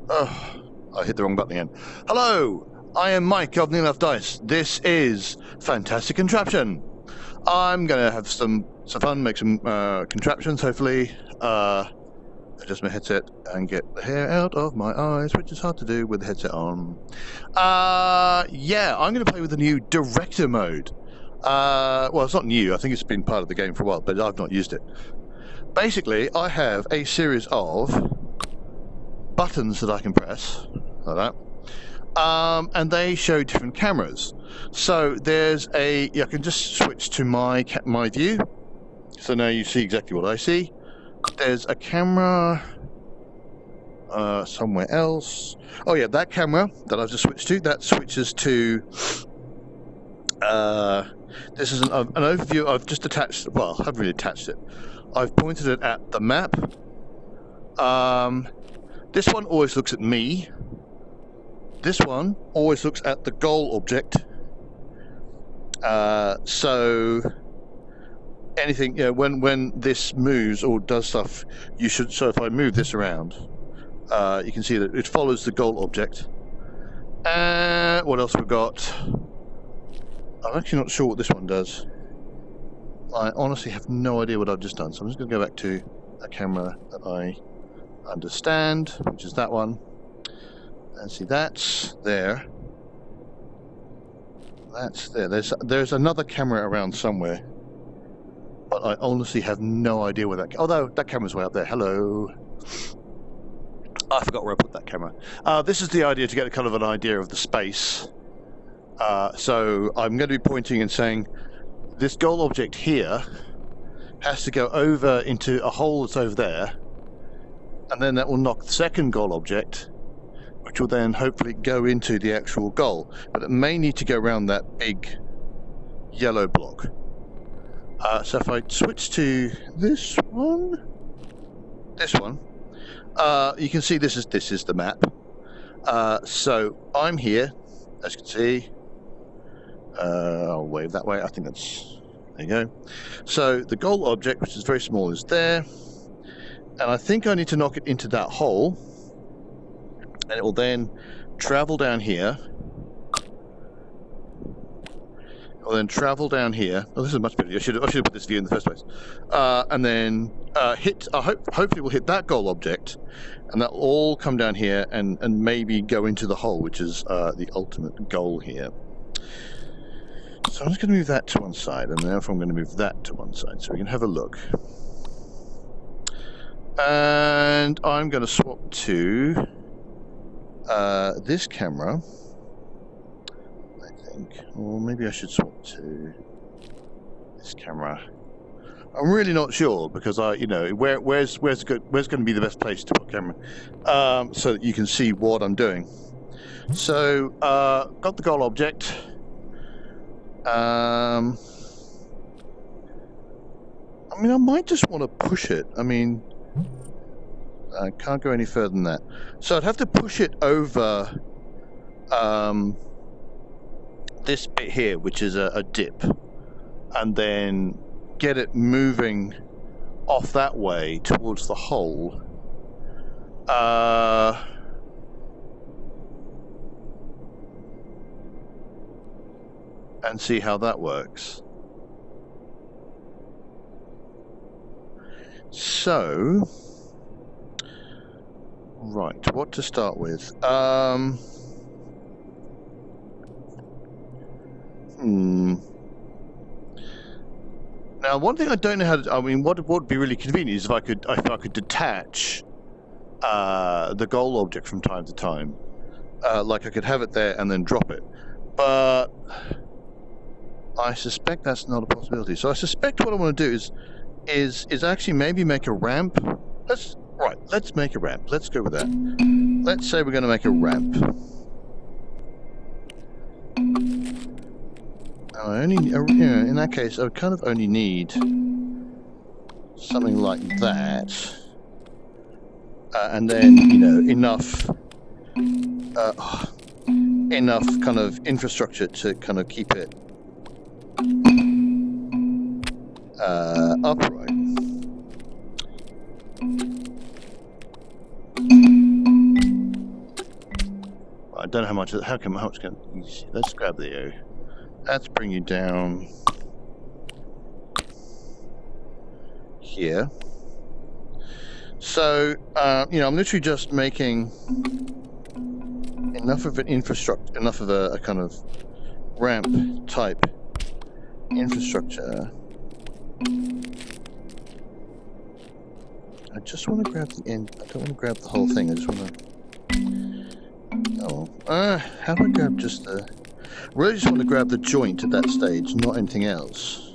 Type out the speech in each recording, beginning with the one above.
Oh, I hit the wrong button again. Hello, I am Mike of Near Left Dice. This is Fantastic Contraption. I'm gonna have some fun, make some contraptions. Hopefully, adjust my headset and get the hair out of my eyes, which is hard to do with the headset on. Yeah, I'm gonna play with the new director mode. Well, it's not new. I think it's been part of the game for a while, but I've not used it. Basically, I have a series of buttons that I can press, like that, and they show different cameras. So there's I can just switch to my view, so now you see exactly what I see. There's a camera somewhere else. Oh yeah, that camera that I've just switched to, that switches to this is an overview. I've just attached, well, I haven't really attached it. I've pointed it at the map. This one always looks at me. This one always looks at the goal object. So anything, when this moves or does stuff, you should. So if I move this around, you can see that it follows the goal object. What else we've got? I'm actually not sure what this one does. I honestly have no idea what I've just done. So I'm just going to go back to a camera that I understand, which is that one, and see that's there. That's there. There's another camera around somewhere, but I honestly have no idea where that. Although that camera's way up there. Hello. I forgot where I put that camera. This is the idea to get kind of an idea of the space. So I'm going to be pointing and saying this goal object here has to go over into a hole that's over there, and then that will knock the second goal object, which will then hopefully go into the actual goal. But it may need to go around that big yellow block. So if I switch to this one, you can see this is the map. So I'm here, as you can see. I'll wave that way. I think that's, there you go. So the goal object, which is very small, is there. And I think I need to knock it into that hole. And it will then travel down here. It will then travel down here. Oh, this is much better. I should have put this view in the first place. And then hit, hopefully we'll hit that goal object. And that will all come down here and maybe go into the hole, which is the ultimate goal here. So I'm just going to move that to one side, and therefore I'm going to move that to one side so we can have a look. And I'm going to swap to this camera, I think. Or maybe I should swap to this camera. I'm really not sure because where's going to be the best place to put camera, so that you can see what I'm doing. So got the goal object. I mean, I might just want to push it. I mean, I can't go any further than that. So I'd have to push it over this bit here, which is a dip, and then get it moving off that way towards the hole. And see how that works. So, right, what to start with? Now, one thing I don't know how to. I mean, what would be really convenient is if I could detach the goal object from time to time, like I could have it there and then drop it, but I suspect that's not a possibility. So I suspect what I want to do is actually maybe make a ramp. Let's make a ramp. Let's go with that. Let's say we're going to make a ramp. In that case, I would kind of only need something like that, and then enough kind of infrastructure to kind of keep it upright. I don't know how much. How much can? Let's grab the. Let's bring you down here. So you know, I'm literally just making enough of an infrastructure, enough of a kind of ramp type infrastructure. I just want to grab the end. I don't want to grab the whole thing. I just want to. Oh, how do I grab just the? I really just want to grab the joint at that stage, not anything else.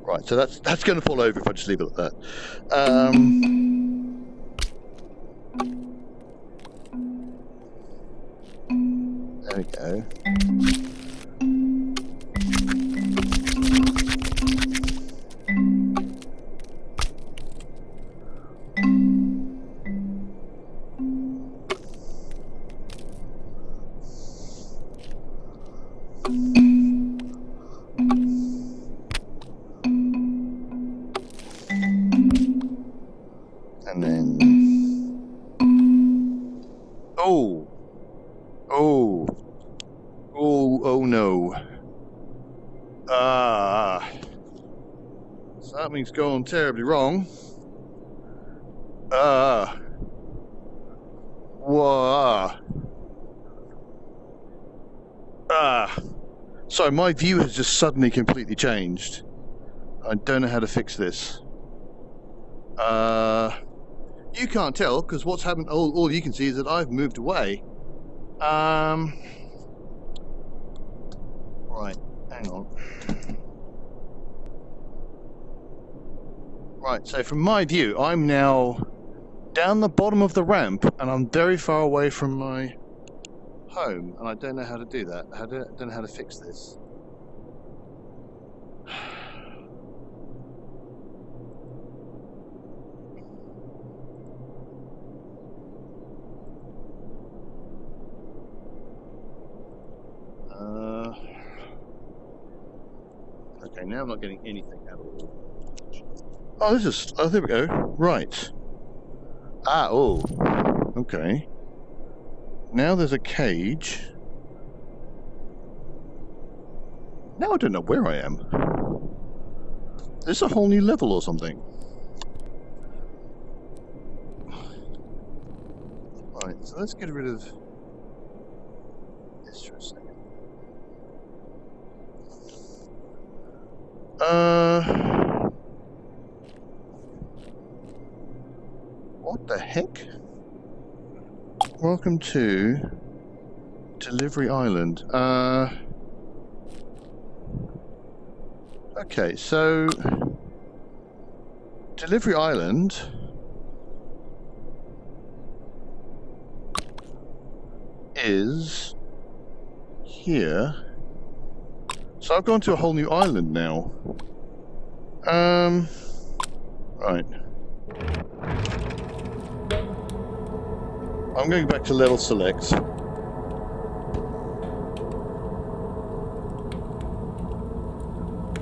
Right, so that's going to fall over if I just leave it at that. There we go. And then, oh no. Something's gone terribly wrong. So my view has just suddenly completely changed. I don't know how to fix this. You can't tell because what's happened. All you can see is that I've moved away. Right, hang on. Right, so from my view, I'm now down the bottom of the ramp, and I'm very far away from my home, and I don't know how to do that. I don't know how to fix this. Okay, now I'm not getting anything at all. Oh, this is... Oh, there we go. Right. Oh. Okay. Now there's a cage. Now I don't know where I am. Is this a whole new level or something? Right, so let's get rid of this for a second. What the heck? Welcome to Delivery Island. Okay, so Delivery Island is here. So I've gone to a whole new island now. Right. I'm going back to level select.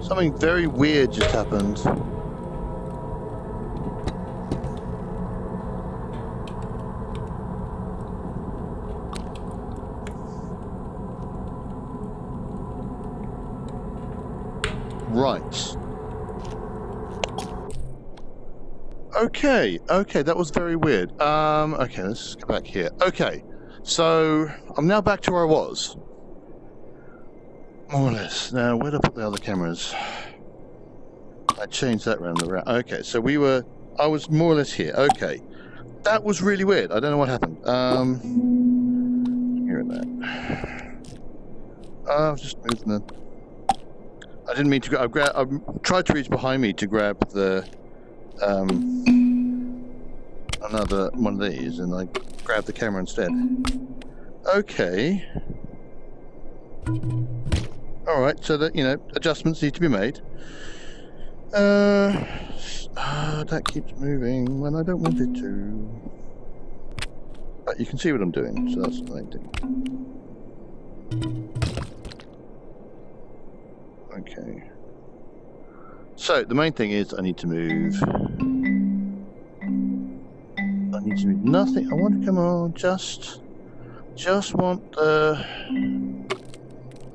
Something very weird just happened. Right. Okay, that was very weird. Okay, let's just go back here. Okay, so I'm now back to where I was. More or less. Now, where did I put the other cameras? I changed that round. Okay, so I was more or less here. Okay. That was really weird. I don't know what happened. Here and that. I was just moving the... I didn't mean to grab... I tried to reach behind me to grab the... another one of these, and I grabbed the camera instead. Okay. Alright, so that, you know, adjustments need to be made. That keeps moving when I don't want it to. But you can see what I'm doing, so that's the main thing. Okay. So, the main thing is I need to move I need to do nothing. I want to come on, just want the.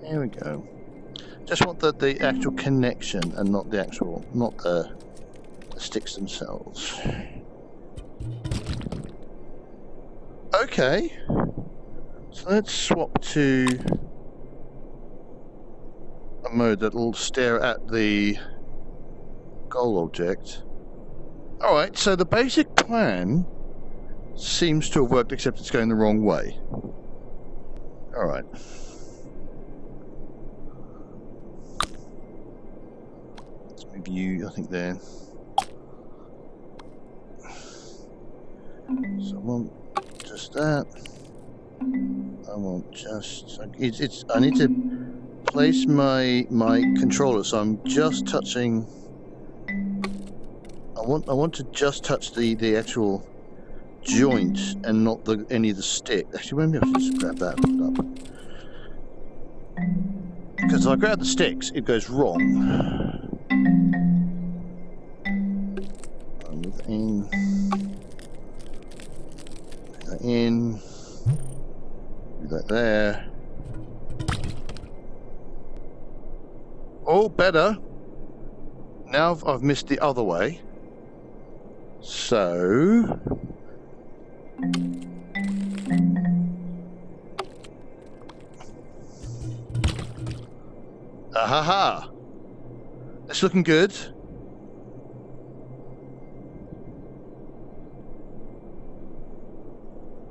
Here we go. Just want the actual connection and not the actual, not the sticks themselves. Okay. So let's swap to a mode that'll stare at the goal object. Alright, so the basic plan seems to have worked, except it's going the wrong way. Alright. Let's move you, I think, there. So I want just that. I want just... I need to place my controller, so I'm just touching... I want to just touch the actual joint and not any of the stick. Actually, maybe I should just grab that and put it up. Because if I grab the sticks, it goes wrong. Move that in. Move that in. Move that there. Oh, better. Now I've missed the other way. So... Ahaha! It's looking good.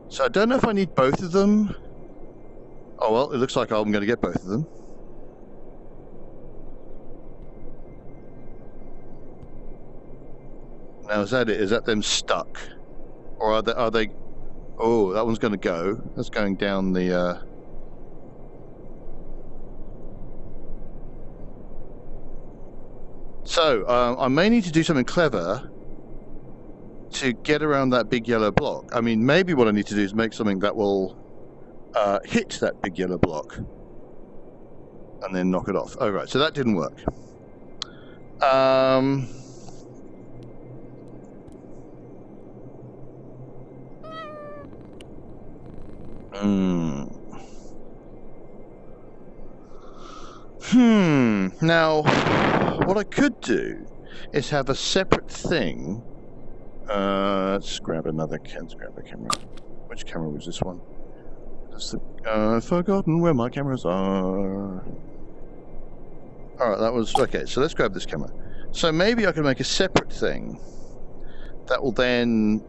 So I don't know if I need both of them. Oh well, it looks like I'm going to get both of them. Now is that it? Is that them stuck? Or are they... Oh, that one's going to go. That's going down the... So, I may need to do something clever to get around that big yellow block. I mean, maybe what I need to do is make something that will hit that big yellow block and then knock it off. Oh, right, so that didn't work. Now, what I could do is have a separate thing. Let's grab another. Let's grab a camera. Which camera was this one? I've forgotten where my cameras are. Alright, that was... Okay, so let's grab this camera. So maybe I can make a separate thing that will then...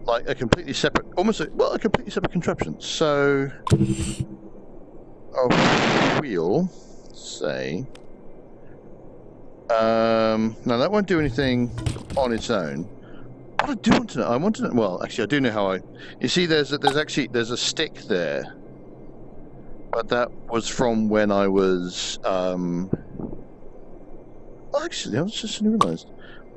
Like a completely separate... Almost a completely separate contraption. So... a wheel, say... now that won't do anything on its own. What I do want to know... I want to know... Well, actually, I do know how I... You see, there's a stick there. But that was from when I was... Actually, I was just realised.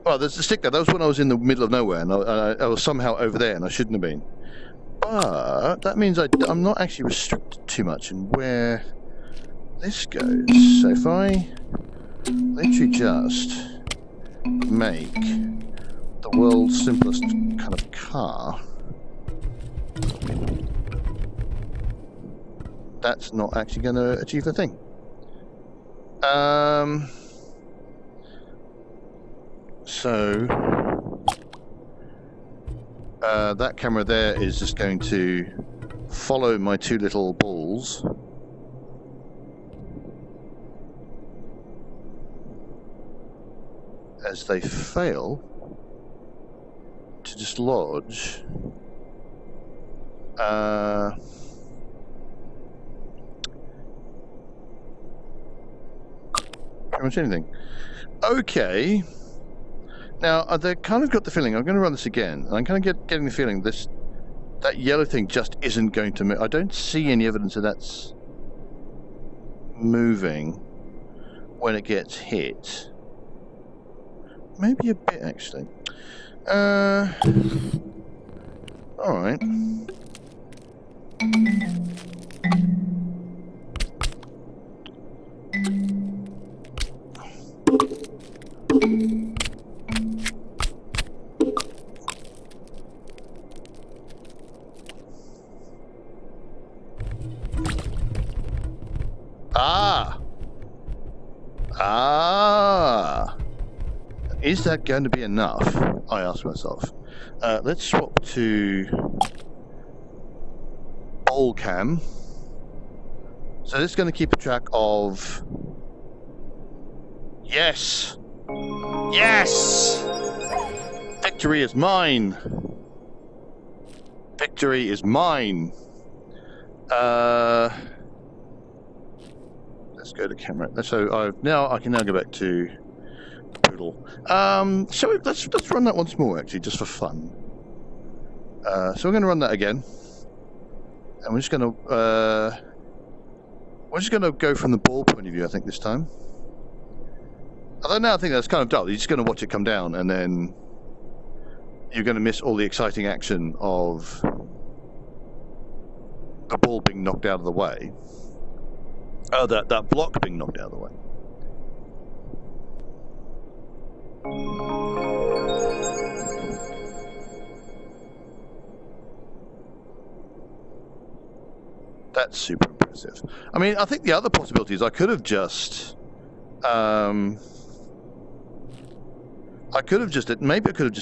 Well, there's a stick there. That was when I was in the middle of nowhere, and I was somehow over there, and I shouldn't have been. But that means I'm not actually restricted too much in where this goes. So if I literally just make the world's simplest kind of car, that's not actually going to achieve the thing. So that camera there is just going to follow my two little balls. As they fail to dislodge pretty much anything. Okay. Now, they kind of got the feeling, I'm going to run this again, and I'm kind of getting the feeling that yellow thing just isn't going to move. I don't see any evidence that that's moving when it gets hit. Maybe a bit, actually. Alright. Is that going to be enough? I ask myself. Let's swap to bowl cam. So this is going to keep a track of... Yes! Yes! Victory is mine! Victory is mine! Let's go to camera. So I can now go back to Poodle. Shall we? Let's run that once more, actually, just for fun. So we're going to run that again, and we're just going to go from the ball point of view, I think, this time. Although now I think that's kind of dull. You're just going to watch it come down, and then you're going to miss all the exciting action of the ball being knocked out of the way. Oh, that block being knocked out of the way. That's super impressive. I mean, I think the other possibility is I could have just... maybe I could have just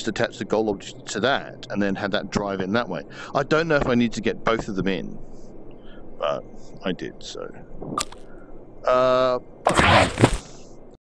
attached the goal object to that and then had that drive in that way. I don't know if I need to get both of them in, but I did, so.